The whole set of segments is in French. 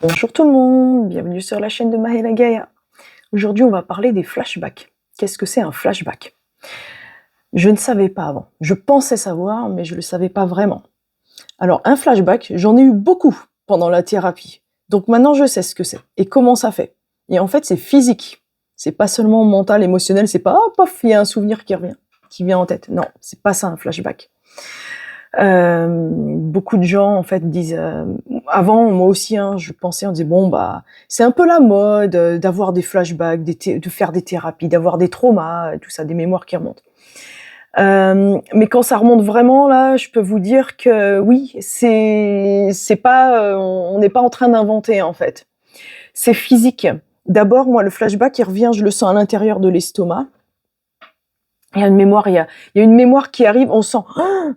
Bonjour tout le monde, bienvenue sur la chaîne de Mahela Gaia. Aujourd'hui, on va parler des flashbacks. Qu'est-ce que c'est un flashback? Je ne savais pas avant. Je pensais savoir, mais je ne le savais pas vraiment. Alors, un flashback, j'en ai eu beaucoup pendant la thérapie. Donc maintenant, je sais ce que c'est et comment ça fait. Et en fait, c'est physique. C'est pas seulement mental, émotionnel, c'est pas, oh, pof, il y a un souvenir qui revient, qui vient en tête. Non, c'est pas ça un flashback. Beaucoup de gens en fait disent avant moi aussi hein, je pensais on disait bon bah c'est un peu la mode d'avoir des flashbacks, de faire des thérapies, d'avoir des traumas, tout ça, des mémoires qui remontent. Mais quand ça remonte vraiment là, je peux vous dire que oui, c'est pas on n'est pas en train d'inventer en fait. C'est physique. D'abord moi le flashback il revient, je le sens à l'intérieur de l'estomac. Il y a une mémoire, il y a une mémoire qui arrive, on sent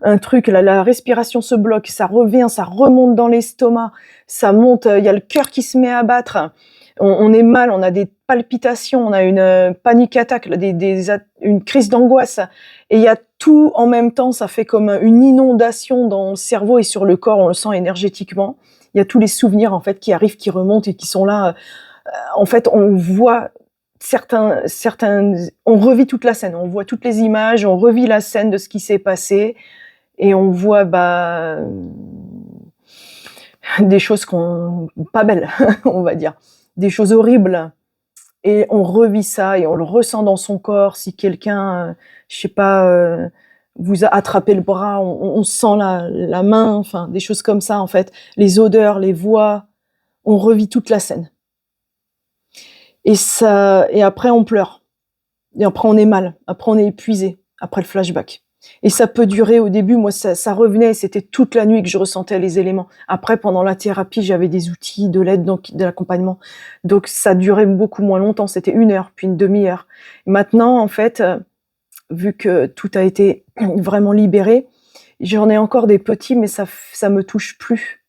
un truc, la respiration se bloque, ça revient, ça remonte dans l'estomac, ça monte, il y a le cœur qui se met à battre, on est mal, on a des palpitations, on a une panic attack, une crise d'angoisse, et il y a tout en même temps, ça fait comme une inondation dans le cerveau et sur le corps, on le sent énergétiquement. Il y a tous les souvenirs en fait qui arrivent, qui remontent et qui sont là. En fait, on voit on revit toute la scène, on voit toutes les images, on revit la scène de ce qui s'est passé et on voit des choses pas belles, on va dire, des choses horribles et on revit ça et on le ressent dans son corps. Si quelqu'un, je sais pas, vous a attrapé le bras, on sent la main, enfin des choses comme ça en fait, les odeurs, les voix, on revit toute la scène. Et après on pleure. Et après on est mal, après on est épuisé, après le flashback. Et ça peut durer au début, moi ça revenait, c'était toute la nuit que je ressentais les éléments. Après pendant la thérapie, j'avais des outils, de l'aide, donc de l'accompagnement. Donc ça durait beaucoup moins longtemps, c'était 1 heure, puis une demi-heure. Maintenant en fait, vu que tout a été vraiment libéré, j'en ai encore des petits, mais ça me touche plus.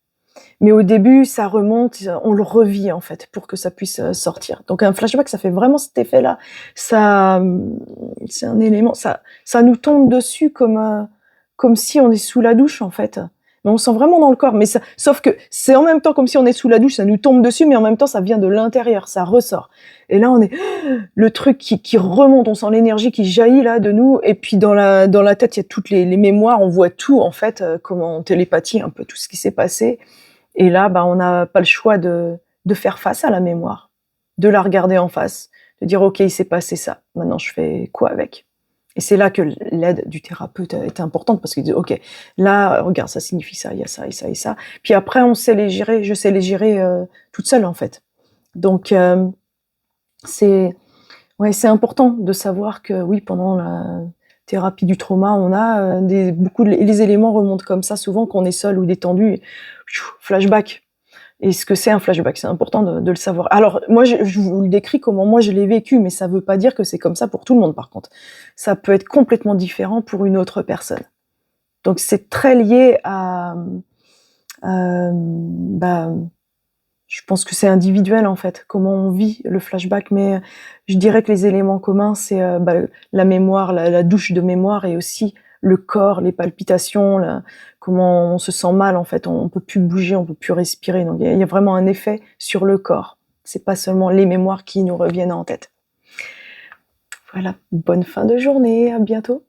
Mais au début, ça remonte, on le revit en fait pour que ça puisse sortir. Donc un flashback, ça fait vraiment cet effet-là. Ça, c'est un élément, ça nous tombe dessus comme si on est sous la douche en fait. Mais on sent vraiment dans le corps. Mais sauf que c'est en même temps comme si on est sous la douche, ça nous tombe dessus, mais en même temps ça vient de l'intérieur, ça ressort. Et là on est le truc qui remonte, on sent l'énergie qui jaillit là de nous. Et puis dans la tête, il y a toutes les mémoires, on voit tout en fait, comme en télépathie, un peu tout ce qui s'est passé. Et là, on n'a pas le choix de faire face à la mémoire, de la regarder en face, de dire ok, il s'est passé ça. Maintenant, je fais quoi avec? Et c'est là que l'aide du thérapeute est importante parce qu'il dit ok, là, regarde, ça signifie ça, il y a ça et ça et ça. Puis après, on sait les gérer. Je sais les gérer toute seule en fait. Donc c'est important de savoir que oui, pendant la thérapie du trauma, on a les éléments remontent comme ça souvent quand on est seul ou détendu. Flashback. Et ce que c'est un flashback, c'est important de le savoir. Alors moi, je vous le décris comment moi je l'ai vécu, mais ça veut pas dire que c'est comme ça pour tout le monde par contre. Ça peut être complètement différent pour une autre personne. Donc c'est très lié à, je pense que c'est individuel en fait, comment on vit le flashback, mais je dirais que les éléments communs, c'est la mémoire, la douche de mémoire et aussi le corps, les palpitations, comment on se sent mal en fait, on peut plus bouger, on peut plus respirer. Donc il y a vraiment un effet sur le corps. C'est pas seulement les mémoires qui nous reviennent en tête. Voilà, bonne fin de journée, à bientôt.